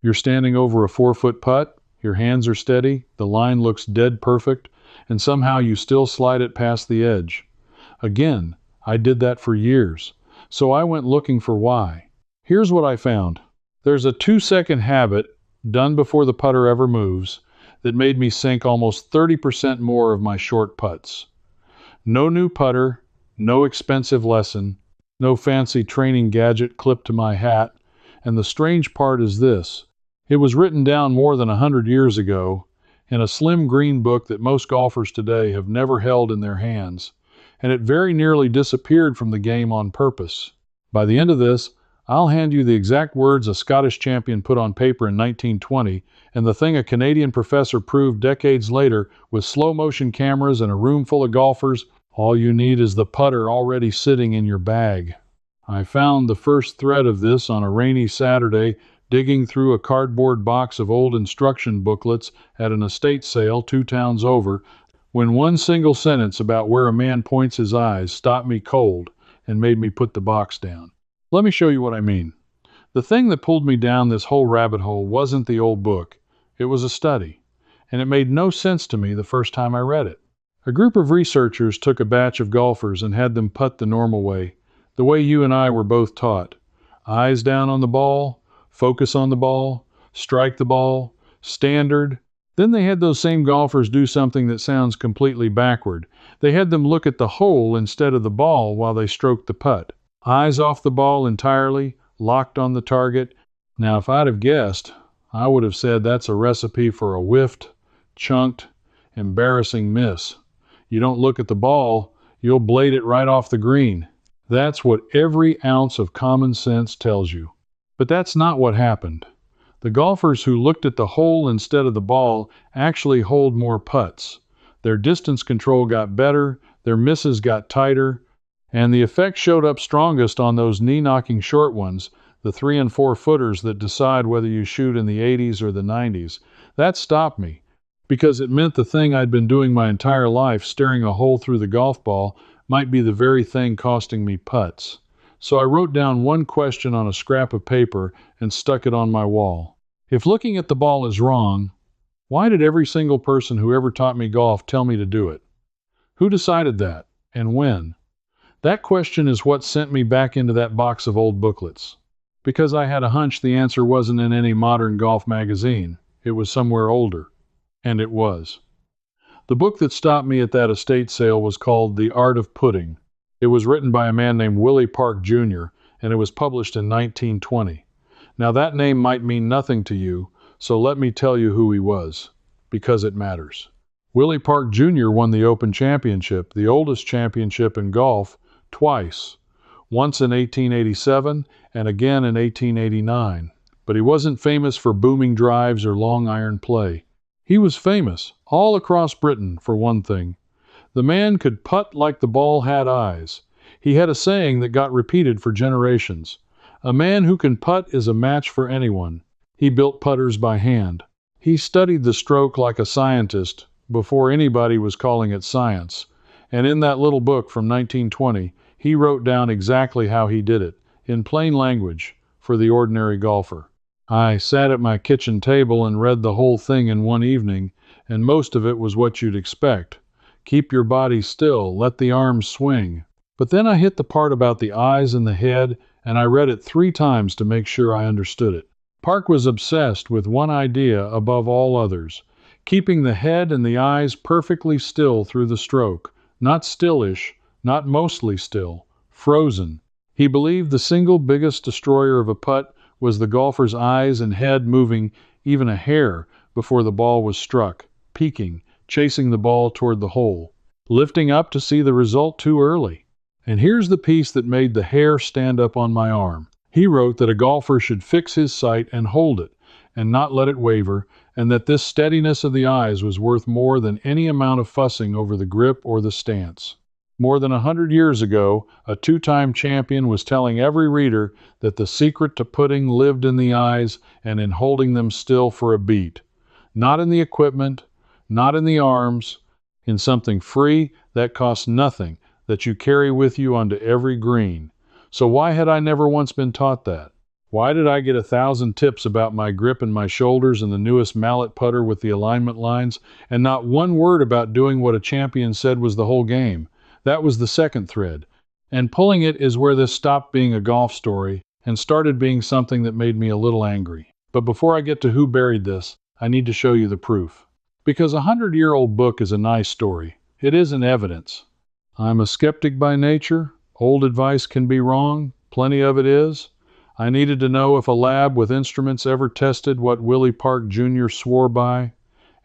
You're standing over a 4-foot putt, your hands are steady, the line looks dead perfect, and somehow you still slide it past the edge. Again, I did that for years, so I went looking for why. Here's what I found. There's a 2-second habit, done before the putter ever moves, that made me sink almost 30% more of my short putts. No new putter, no expensive lesson, no fancy training gadget clipped to my hat, and the strange part is this. It was written down more than 100 years ago in a slim green book that most golfers today have never held in their hands, and it very nearly disappeared from the game on purpose. By the end of this, I'll hand you the exact words a Scottish champion put on paper in 1920, and the thing a Canadian professor proved decades later with slow-motion cameras and a room full of golfers. All you need is the putter already sitting in your bag. I found the first thread of this on a rainy Saturday, digging through a cardboard box of old instruction booklets at an estate sale 2 towns over, when one single sentence about where a man points his eyes stopped me cold and made me put the box down. Let me show you what I mean. The thing that pulled me down this whole rabbit hole wasn't the old book. It was a study, and it made no sense to me the first time I read it. A group of researchers took a batch of golfers and had them putt the normal way, the way you and I were both taught. Eyes down on the ball, focus on the ball, strike the ball, standard. Then they had those same golfers do something that sounds completely backward. They had them look at the hole instead of the ball while they stroked the putt. Eyes off the ball entirely, locked on the target. Now, if I'd have guessed, I would have said that's a recipe for a whiffed, chunked, embarrassing miss. You don't look at the ball, you'll blade it right off the green. That's what every ounce of common sense tells you. But that's not what happened. The golfers who looked at the hole instead of the ball actually holed more putts. Their distance control got better, their misses got tighter, and the effect showed up strongest on those knee-knocking short ones, the 3 and 4 footers that decide whether you shoot in the 80s or the 90s. That stopped me, because it meant the thing I'd been doing my entire life, staring a hole through the golf ball, might be the very thing costing me putts. So I wrote down one question on a scrap of paper and stuck it on my wall. If looking at the ball is wrong, why did every single person who ever taught me golf tell me to do it? Who decided that, and when? That question is what sent me back into that box of old booklets. Because I had a hunch the answer wasn't in any modern golf magazine. It was somewhere older. And it was. The book that stopped me at that estate sale was called The Art of Putting. It was written by a man named Willie Park Jr., and it was published in 1920. Now that name might mean nothing to you, so let me tell you who he was, because it matters. Willie Park Jr. won the Open Championship, the oldest championship in golf, twice, once in 1887 and again in 1889. But he wasn't famous for booming drives or long iron play. He was famous, all across Britain, for one thing. The man could putt like the ball had eyes. He had a saying that got repeated for generations. A man who can putt is a match for anyone. He built putters by hand. He studied the stroke like a scientist before anybody was calling it science. And in that little book from 1920, he wrote down exactly how he did it, in plain language, for the ordinary golfer. I sat at my kitchen table and read the whole thing in one evening, and most of it was what you'd expect. Keep your body still, let the arms swing. But then I hit the part about the eyes and the head, and I read it 3 times to make sure I understood it. Park was obsessed with one idea above all others, keeping the head and the eyes perfectly still through the stroke, not stillish, not mostly still, frozen. He believed the single biggest destroyer of a putt was the golfer's eyes and head moving even a hair before the ball was struck, peeking, chasing the ball toward the hole, lifting up to see the result too early. And here's the piece that made the hair stand up on my arm. He wrote that a golfer should fix his sight and hold it, and not let it waver, and that this steadiness of the eyes was worth more than any amount of fussing over the grip or the stance. More than 100 years ago, a 2-time champion was telling every reader that the secret to putting lived in the eyes and in holding them still for a beat. Not in the equipment, not in the arms, in something free that costs nothing, that you carry with you onto every green. So why had I never once been taught that? Why did I get 1,000 tips about my grip and my shoulders and the newest mallet putter with the alignment lines, and not one word about doing what a champion said was the whole game? That was the second thread. And pulling it is where this stopped being a golf story and started being something that made me a little angry. But before I get to who buried this, I need to show you the proof. Because a 100-year-old book is a nice story. It isn't evidence. I'm a skeptic by nature. Old advice can be wrong. Plenty of it is. I needed to know if a lab with instruments ever tested what Willie Park Jr. swore by,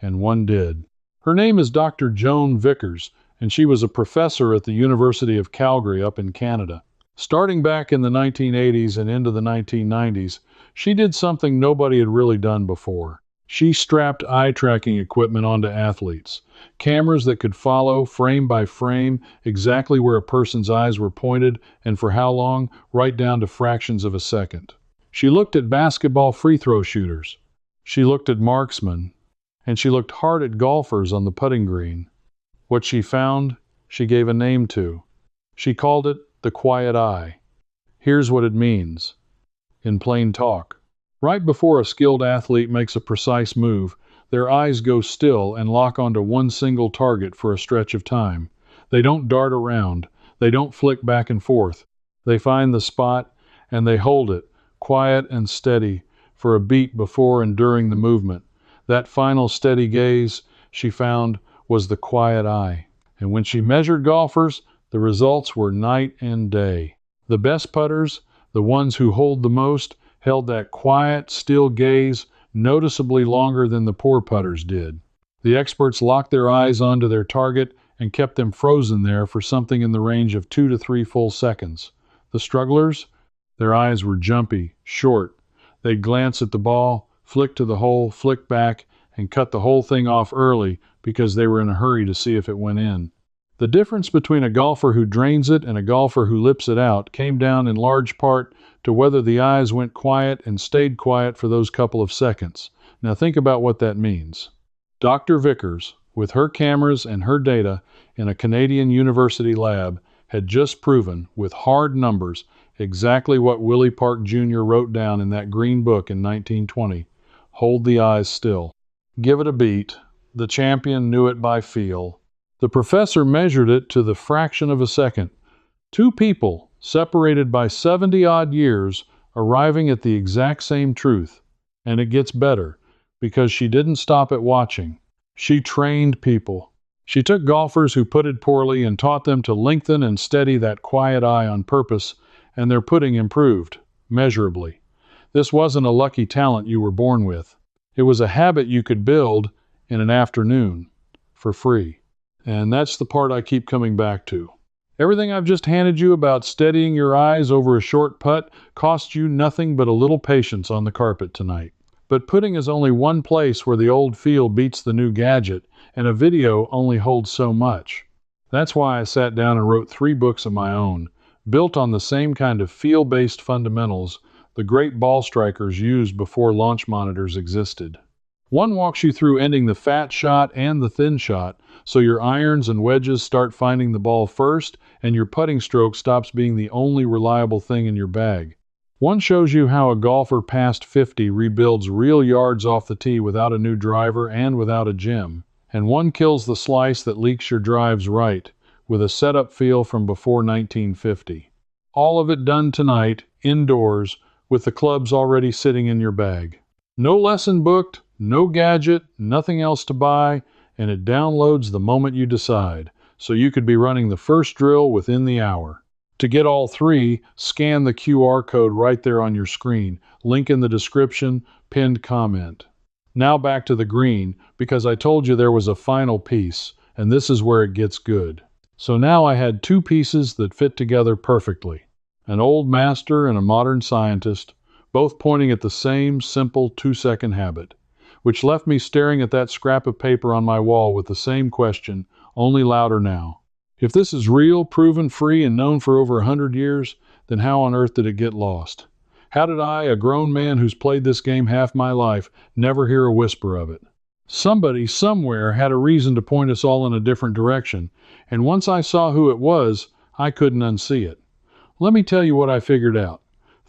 and one did. Her name is Dr. Joan Vickers, and she was a professor at the University of Calgary up in Canada. Starting back in the 1980s and into the 1990s, she did something nobody had really done before. She strapped eye-tracking equipment onto athletes, cameras that could follow, frame by frame, exactly where a person's eyes were pointed and for how long, right down to fractions of a second. She looked at basketball free throw shooters. She looked at marksmen. And she looked hard at golfers on the putting green. What she found, she gave a name to. She called it the quiet eye. Here's what it means. In plain talk. Right before a skilled athlete makes a precise move, their eyes go still and lock onto one single target for a stretch of time. They don't dart around. They don't flick back and forth. They find the spot and they hold it, quiet and steady, for a beat before and during the movement. That final steady gaze, she found, was the quiet eye. And when she measured golfers, the results were night and day. The best putters, the ones who hold the most, held that quiet, still gaze noticeably longer than the poor putters did. The experts locked their eyes onto their target and kept them frozen there for something in the range of 2 to 3 full seconds. The strugglers, their eyes were jumpy, short. They'd glance at the ball, flick to the hole, flick back, and cut the whole thing off early because they were in a hurry to see if it went in. The difference between a golfer who drains it and a golfer who lips it out came down in large part to whether the eyes went quiet and stayed quiet for those couple of seconds. Now think about what that means. Dr. Vickers, with her cameras and her data in a Canadian university lab, had just proven, with hard numbers, exactly what Willie Park Jr. wrote down in that green book in 1920. Hold the eyes still. Give it a beat. The champion knew it by feel. The professor measured it to the fraction of a second. Two people, separated by 70-odd years, arriving at the exact same truth. And it gets better, because she didn't stop at watching. She trained people. She took golfers who putted poorly and taught them to lengthen and steady that quiet eye on purpose, and their putting improved, measurably. This wasn't a lucky talent you were born with. It was a habit you could build in an afternoon, for free. And that's the part I keep coming back to. Everything I've just handed you about steadying your eyes over a short putt cost you nothing but a little patience on the carpet tonight. But putting is only one place where the old feel beats the new gadget, and a video only holds so much. That's why I sat down and wrote 3 books of my own, built on the same kind of feel-based fundamentals the great ball strikers used before launch monitors existed. One walks you through ending the fat shot and the thin shot, so your irons and wedges start finding the ball first, and your putting stroke stops being the only reliable thing in your bag. One shows you how a golfer past 50 rebuilds real yards off the tee without a new driver and without a gym. And one kills the slice that leaks your drives right, with a setup feel from before 1950. All of it done tonight, indoors, with the clubs already sitting in your bag. No lesson booked, no gadget, nothing else to buy, and it downloads the moment you decide, so you could be running the first drill within the hour. To get all 3, scan the QR code right there on your screen, link in the description, pinned comment. Now back to the green, because I told you there was a final piece, and this is where it gets good. So now I had 2 pieces that fit together perfectly. An old master and a modern scientist, both pointing at the same simple 2-second habit, which left me staring at that scrap of paper on my wall with the same question, only louder now. If this is real, proven, free, and known for over 100 years, then how on earth did it get lost? How did I, a grown man who's played this game half my life, never hear a whisper of it? Somebody, somewhere, had a reason to point us all in a different direction, and once I saw who it was, I couldn't unsee it. Let me tell you what I figured out.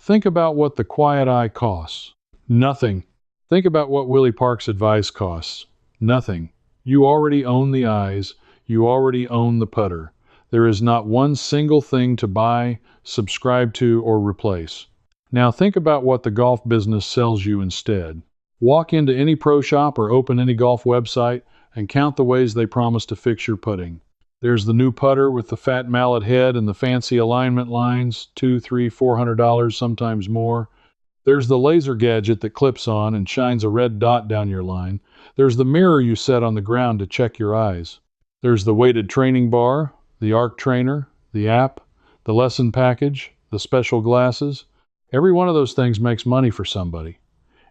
Think about what the quiet eye costs. Nothing. Think about what Willie Park's advice costs. Nothing. You already own the eyes. You already own the putter. There is not one single thing to buy, subscribe to, or replace. Now think about what the golf business sells you instead. Walk into any pro shop or open any golf website and count the ways they promise to fix your putting. There's the new putter with the fat mallet head and the fancy alignment lines, $200, $300, $400, sometimes more. There's the laser gadget that clips on and shines a red dot down your line. There's the mirror you set on the ground to check your eyes. There's the weighted training bar, the arc trainer, the app, the lesson package, the special glasses. Every one of those things makes money for somebody.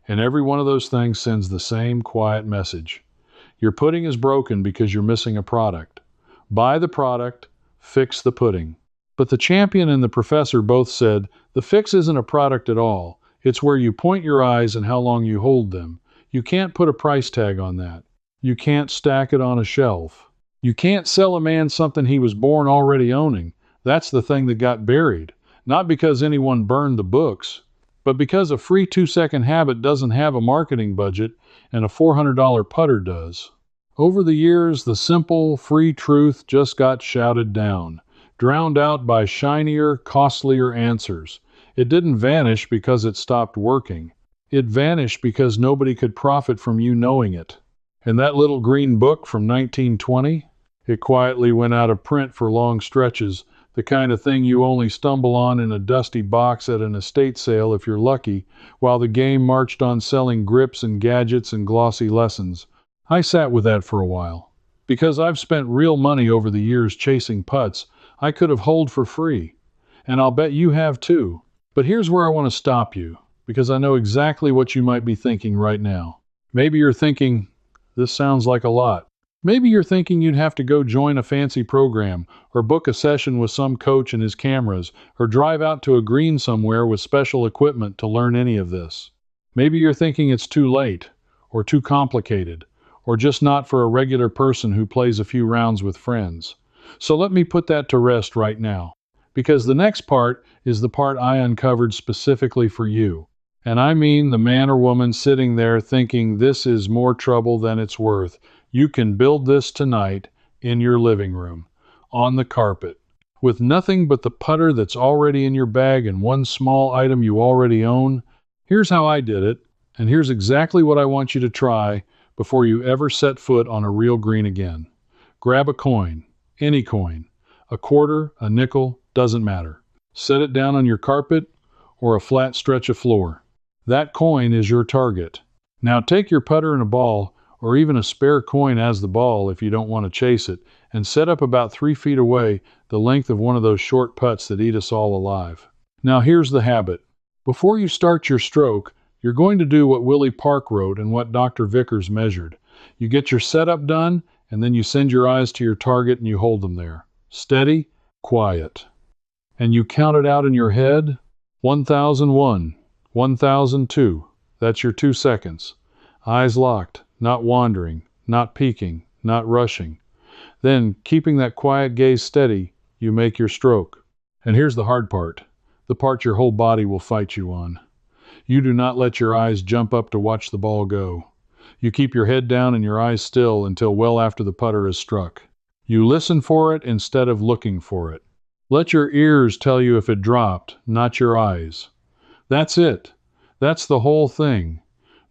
And every one of those things sends the same quiet message. Your pudding is broken because you're missing a product. Buy the product, fix the pudding. But the champion and the professor both said, the fix isn't a product at all. It's where you point your eyes and how long you hold them. You can't put a price tag on that. You can't stack it on a shelf. You can't sell a man something he was born already owning. That's the thing that got buried. Not because anyone burned the books, but because a free 2-second habit doesn't have a marketing budget and a $400 putter does. Over the years, the simple, free truth just got shouted down, drowned out by shinier, costlier answers. It didn't vanish because it stopped working. It vanished because nobody could profit from you knowing it. And that little green book from 1920? It quietly went out of print for long stretches, the kind of thing you only stumble on in a dusty box at an estate sale if you're lucky, while the game marched on selling grips and gadgets and glossy lessons. I sat with that for a while. Because I've spent real money over the years chasing putts I could have holed for free. And I'll bet you have too. But here's where I want to stop you, because I know exactly what you might be thinking right now. Maybe you're thinking, this sounds like a lot. Maybe you're thinking you'd have to go join a fancy program, or book a session with some coach and his cameras, or drive out to a green somewhere with special equipment to learn any of this. Maybe you're thinking it's too late, or too complicated, or just not for a regular person who plays a few rounds with friends. So let me put that to rest right now, because the next part is the part I uncovered specifically for you. And I mean the man or woman sitting there thinking this is more trouble than it's worth. You can build this tonight in your living room, on the carpet, with nothing but the putter that's already in your bag and one small item you already own. Here's how I did it, and here's exactly what I want you to try before you ever set foot on a real green again. Grab a coin, any coin, a quarter, a nickel, doesn't matter. Set it down on your carpet or a flat stretch of floor. That coin is your target. Now take your putter and a ball, or even a spare coin as the ball if you don't want to chase it, and set up about 3 feet away, the length of one of those short putts that eat us all alive. Now here's the habit. Before you start your stroke, you're going to do what Willie Park wrote and what Dr. Vickers measured. You get your setup done, and then you send your eyes to your target and you hold them there. Steady, quiet. And you count it out in your head. 1001, 1002. That's your 2 seconds. Eyes locked, not wandering, not peeking, not rushing. Then, keeping that quiet gaze steady, you make your stroke. And here's the hard part, the part your whole body will fight you on. You do not let your eyes jump up to watch the ball go. You keep your head down and your eyes still until well after the putter is struck. You listen for it instead of looking for it. Let your ears tell you if it dropped, not your eyes. That's it. That's the whole thing.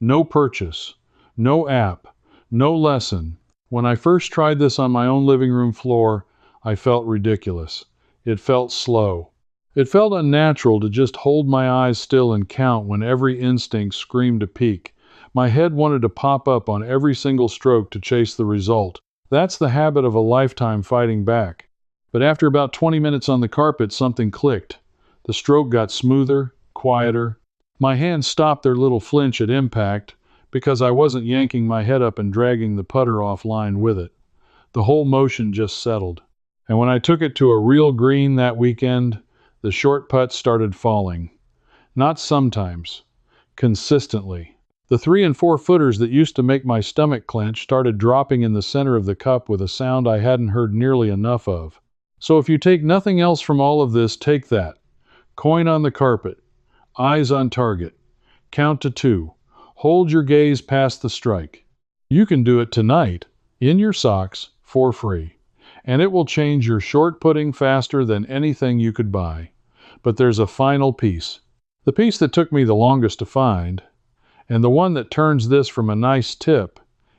No purchase, no app, no lesson. When I first tried this on my own living room floor, I felt ridiculous. It felt slow. It felt unnatural to just hold my eyes still and count when every instinct screamed to peak. My head wanted to pop up on every single stroke to chase the result. That's the habit of a lifetime fighting back. But after about 20 minutes on the carpet, something clicked. The stroke got smoother, quieter. My hands stopped their little flinch at impact because I wasn't yanking my head up and dragging the putter offline with it. The whole motion just settled. And when I took it to a real green that weekend, the short putts started falling. Not sometimes. Consistently. The 3 and 4 footers that used to make my stomach clench started dropping in the center of the cup with a sound I hadn't heard nearly enough of. So if you take nothing else from all of this, take that. Coin on the carpet. Eyes on target. Count to 2. Hold your gaze past the strike. You can do it tonight, in your socks, for free. And it will change your short putting faster than anything you could buy. But there's a final piece. The piece that took me the longest to find, and the one that turns this from a nice tip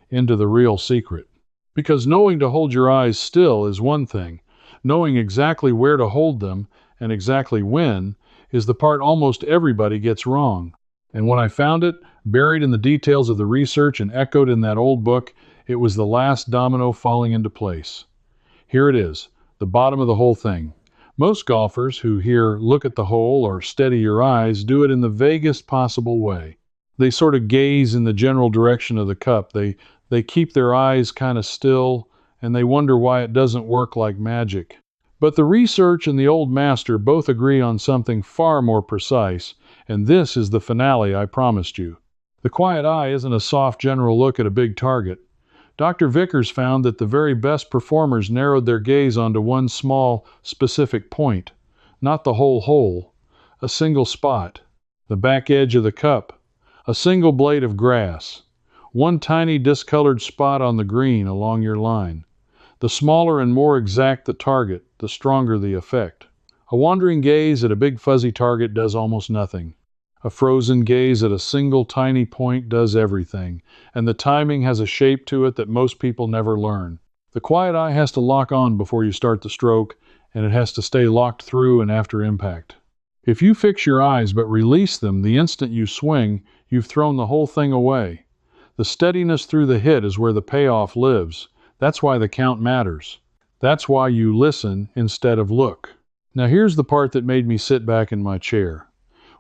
into the real secret. Because knowing to hold your eyes still is one thing. Knowing exactly where to hold them and exactly when is the part almost everybody gets wrong. And when I found it, buried in the details of the research and echoed in that old book, it was the last domino falling into place. Here it is, the bottom of the whole thing. Most golfers who hear "look at the hole" or "steady your eyes" do it in the vaguest possible way. They sort of gaze in the general direction of the cup. They keep their eyes kind of still, and they wonder why it doesn't work like magic. But the research and the old master both agree on something far more precise, and this is the finale I promised you. The quiet eye isn't a soft general look at a big target. Dr. Vickers found that the very best performers narrowed their gaze onto one small, specific point. Not the whole hole, a single spot. The back edge of the cup, a single blade of grass. One tiny discolored spot on the green along your line. The smaller and more exact the target, the stronger the effect. A wandering gaze at a big fuzzy target does almost nothing. A frozen gaze at a single tiny point does everything, and the timing has a shape to it that most people never learn. The quiet eye has to lock on before you start the stroke, and it has to stay locked through and after impact. If you fix your eyes but release them the instant you swing, you've thrown the whole thing away. The steadiness through the hit is where the payoff lives. That's why the count matters. That's why you listen instead of look. Now here's the part that made me sit back in my chair.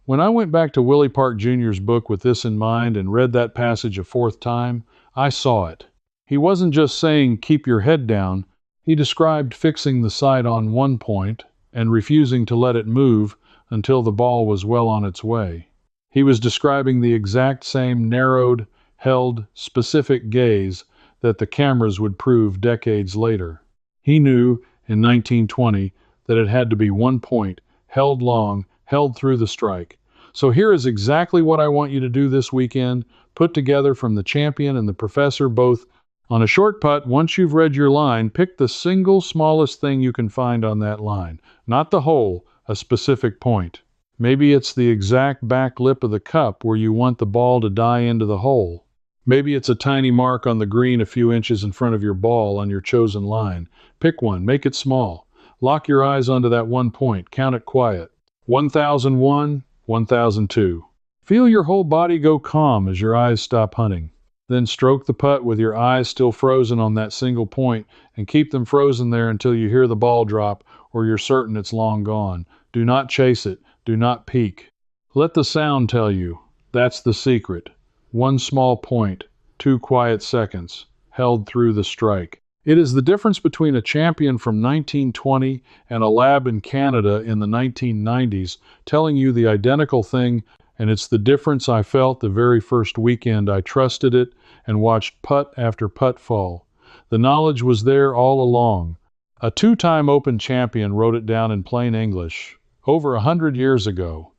When I went back to Willie Park Jr.'s book with this in mind and read that passage a fourth time, I saw it. He wasn't just saying keep your head down. He described fixing the sight on one point and refusing to let it move until the ball was well on its way. He was describing the exact same narrowed, held, specific gaze that the cameras would prove decades later. He knew, in 1920, that it had to be one point, held long, held through the strike. So here is exactly what I want you to do this weekend, put together from the champion and the professor both. On a short putt, once you've read your line, pick the single smallest thing you can find on that line. Not the hole, a specific point. Maybe it's the exact back lip of the cup where you want the ball to die into the hole. Maybe it's a tiny mark on the green a few inches in front of your ball on your chosen line. Pick one, make it small. Lock your eyes onto that one point, count it quiet. 1001, 1002. Feel your whole body go calm as your eyes stop hunting. Then stroke the putt with your eyes still frozen on that single point and keep them frozen there until you hear the ball drop or you're certain it's long gone. Do not chase it. Do not peek. Let the sound tell you. That's the secret. One small point, 2 quiet seconds, held through the strike. It is the difference between a champion from 1920 and a lab in Canada in the 1990s telling you the identical thing, and it's the difference I felt the very first weekend I trusted it and watched putt after putt fall. The knowledge was there all along. A 2-time Open champion wrote it down in plain English, over 100 years ago.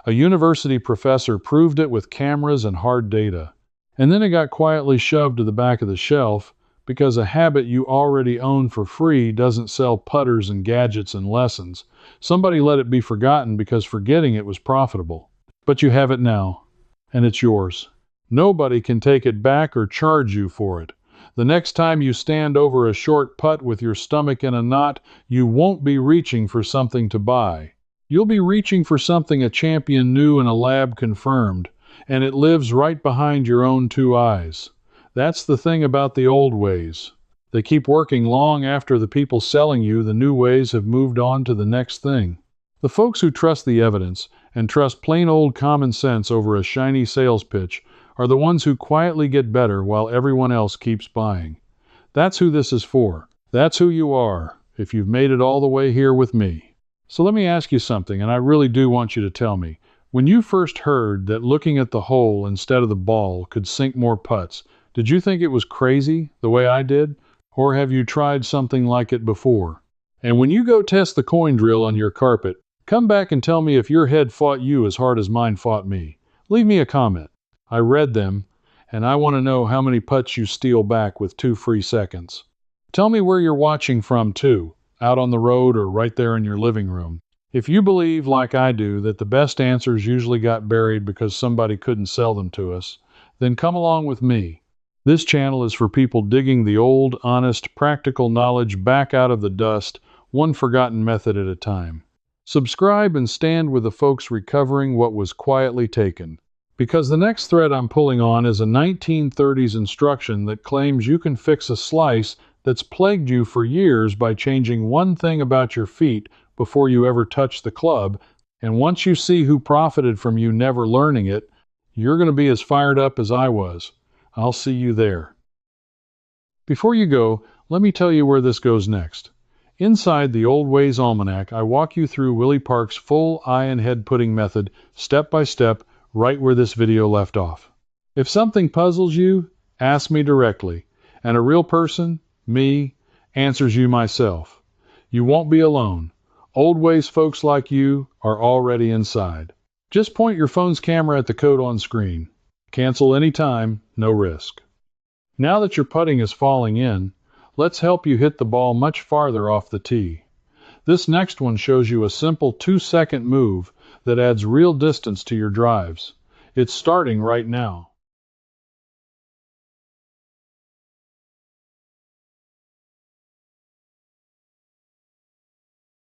A university professor proved it with cameras and hard data. And then it got quietly shoved to the back of the shelf because a habit you already own for free doesn't sell putters and gadgets and lessons. Somebody let it be forgotten because forgetting it was profitable. But you have it now, and it's yours. Nobody can take it back or charge you for it. The next time you stand over a short putt with your stomach in a knot, you won't be reaching for something to buy. You'll be reaching for something a champion knew and a lab confirmed, and it lives right behind your own 2 eyes. That's the thing about the old ways. They keep working long after the people selling you the new ways have moved on to the next thing. The folks who trust the evidence and trust plain old common sense over a shiny sales pitch are the ones who quietly get better while everyone else keeps buying. That's who this is for. That's who you are, if you've made it all the way here with me. So let me ask you something, and I really do want you to tell me. When you first heard that looking at the hole instead of the ball could sink more putts, did you think it was crazy, the way I did? Or have you tried something like it before? And when you go test the coin drill on your carpet, Come back and tell me if your head fought you as hard as mine fought me. Leave me a comment. I read them, and I want to know how many putts you steal back with 2 free seconds. Tell me where you're watching from too, out on the road or right there in your living room. If you believe, like I do, that the best answers usually got buried because somebody couldn't sell them to us, then come along with me. This channel is for people digging the old, honest, practical knowledge back out of the dust, one forgotten method at a time. Subscribe and stand with the folks recovering what was quietly taken. Because the next thread I'm pulling on is a 1930s instruction that claims you can fix a slice that's plagued you for years by changing one thing about your feet before you ever touch the club, and once you see who profited from you never learning it, you're going to be as fired up as I was. I'll see you there. Before you go, let me tell you where this goes next. Inside the Old Ways Almanac, I walk you through Willie Park's full eye and head putting method, step by step, right where this video left off. If something puzzles you, ask me directly, and a real person, me, answers you myself. You won't be alone. Old Ways folks like you are already inside. Just point your phone's camera at the code on screen. Cancel anytime, no risk. Now that your putting is falling in, let's help you hit the ball much farther off the tee. This next one shows you a simple 2-second move that adds real distance to your drives. It's starting right now.